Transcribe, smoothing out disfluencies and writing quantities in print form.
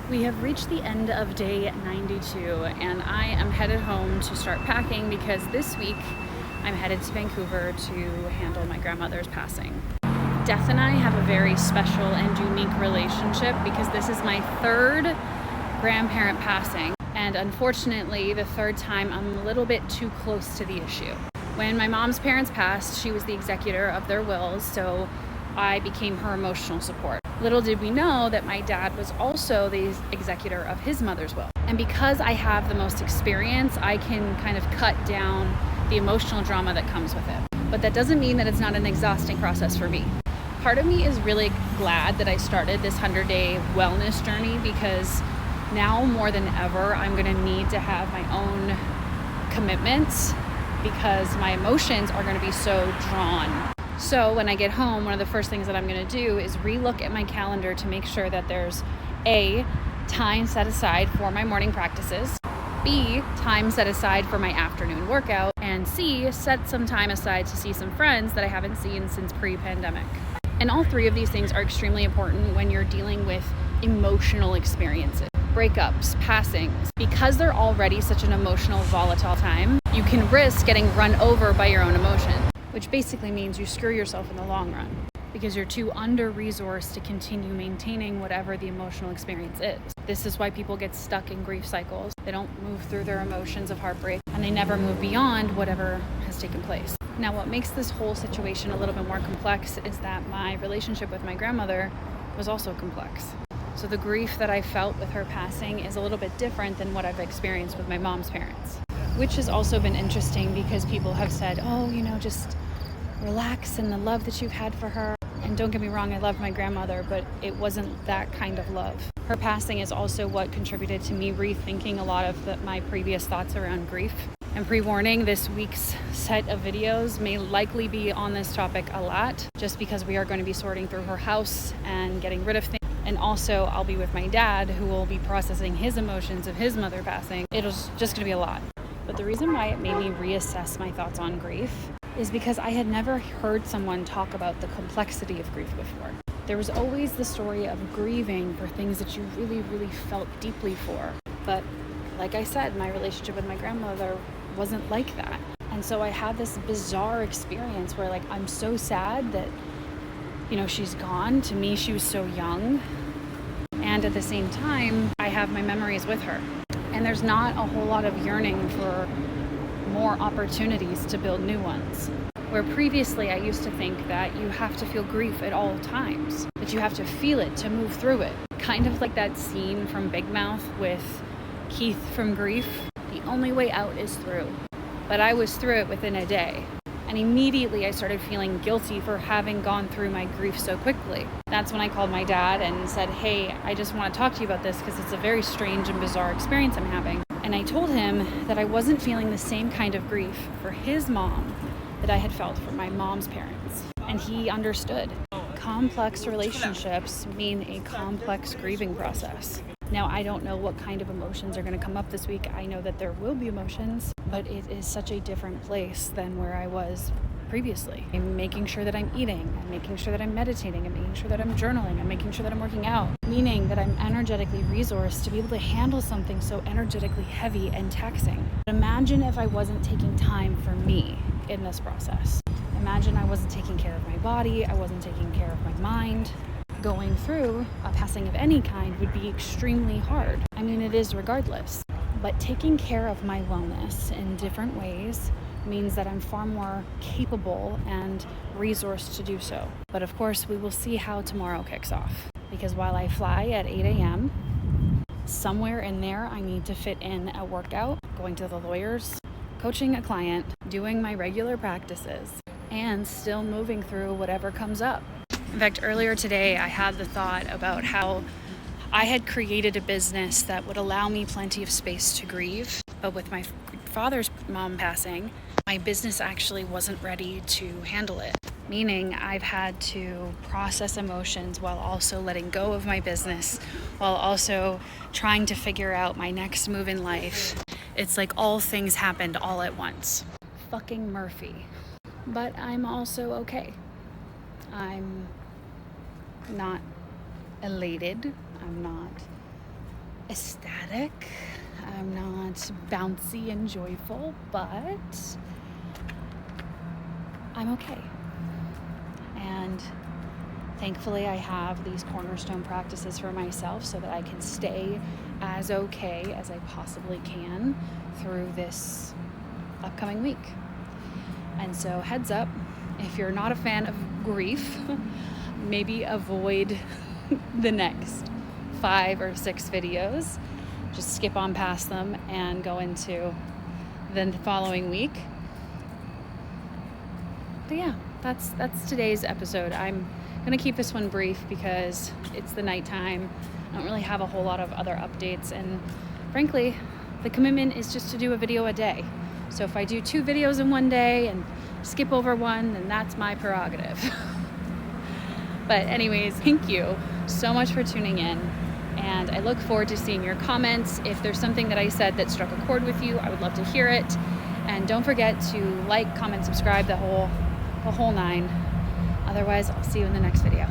We have reached the end of day 92 and I am headed home to start packing because this week I'm headed to Vancouver to handle my grandmother's passing. Death and I have a very special and unique relationship because this is my third grandparent passing, and unfortunately the third time I'm a little bit too close to the issue. When my mom's parents passed, she was the executor of their wills, so I became her emotional support. Little did we know that my dad was also the executor of his mother's will. And because I have the most experience, I can kind of cut down the emotional drama that comes with it. But that doesn't mean that it's not an exhausting process for me. Part of me is really glad that I started this 100-day wellness journey because now more than ever, I'm gonna need to have my own commitments because my emotions are gonna be so drawn. So when I get home, one of the first things that I'm going to do is relook at my calendar to make sure that there's A, time set aside for my morning practices, B, time set aside for my afternoon workout, and C, set some time aside to see some friends that I haven't seen since pre-pandemic. And all three of these things are extremely important when you're dealing with emotional experiences, breakups, passings. Because they're already such an emotional, volatile time, you can risk getting run over by your own emotions, which basically means you screw yourself in the long run because you're too under-resourced to continue maintaining whatever the emotional experience is. This is why people get stuck in grief cycles. They don't move through their emotions of heartbreak and they never move beyond whatever has taken place. Now, what makes this whole situation a little bit more complex is that my relationship with my grandmother was also complex. So the grief that I felt with her passing is a little bit different than what I've experienced with my mom's parents, which has also been interesting because people have said, oh, just relax in the love that you've had for her. And don't get me wrong, I love my grandmother, but it wasn't that kind of love. Her passing is also what contributed to me rethinking a lot of my previous thoughts around grief. And pre-warning, this week's set of videos may likely be on this topic a lot, just because we are going to be sorting through her house and getting rid of things. And also, I'll be with my dad, who will be processing his emotions of his mother passing. It was just going to be a lot. But the reason why it made me reassess my thoughts on grief is because I had never heard someone talk about the complexity of grief before. There was always the story of grieving for things that you really, really felt deeply for. But like I said, my relationship with my grandmother wasn't like that. And so I had this bizarre experience where I'm so sad that, she's gone. To me, she was so young. And at the same time, I have my memories with her. And there's not a whole lot of yearning for more opportunities to build new ones. Where previously I used to think that you have to feel grief at all times, that you have to feel it to move through it. Kind of like that scene from Big Mouth with Keith from Grief. The only way out is through. But I was through it within a day. And immediately I started feeling guilty for having gone through my grief so quickly. That's when I called my dad and said, hey, I just want to talk to you about this because it's a very strange and bizarre experience I'm having. And I told him that I wasn't feeling the same kind of grief for his mom that I had felt for my mom's parents. And he understood. Complex relationships mean a complex grieving process. Now, I don't know what kind of emotions are going to come up this week. I know that there will be emotions, but it is such a different place than where I was previously. I'm making sure that I'm eating, I'm making sure that I'm meditating, I'm making sure that I'm journaling, I'm making sure that I'm working out, meaning that I'm energetically resourced to be able to handle something so energetically heavy and taxing. Imagine if I wasn't taking time for me in this process. Imagine I wasn't taking care of my body, I wasn't taking care of my mind. Going through a passing of any kind would be extremely hard. I mean, it is regardless. But taking care of my wellness in different ways means that I'm far more capable and resourced to do so. But of course, we will see how tomorrow kicks off. Because while I fly at 8 a.m., somewhere in there, I need to fit in a workout, going to the lawyers, coaching a client, doing my regular practices, and still moving through whatever comes up. In fact, earlier today, I had the thought about how I had created a business that would allow me plenty of space to grieve. But with my father's mom passing, my business actually wasn't ready to handle it. Meaning I've had to process emotions while also letting go of my business, while also trying to figure out my next move in life. It's like all things happened all at once. Fucking Murphy. But I'm also okay. I'm not elated. I'm not ecstatic. I'm not bouncy and joyful, but I'm okay. And thankfully, I have these cornerstone practices for myself so that I can stay as okay as I possibly can through this upcoming week. And so, heads up, if you're not a fan of grief, maybe avoid the next 5 or 6 videos. Just skip on past them and go into the following week. But yeah, that's today's episode. I'm going to keep this one brief because it's the nighttime. I don't really have a whole lot of other updates, and frankly, the commitment is just to do a video a day. So if I do 2 videos in one day and skip over one, then that's my prerogative. But anyways, thank you so much for tuning in, and I look forward to seeing your comments. If there's something that I said that struck a chord with you, I would love to hear it. And don't forget to like, comment, subscribe, the whole 9. Otherwise, I'll see you in the next video.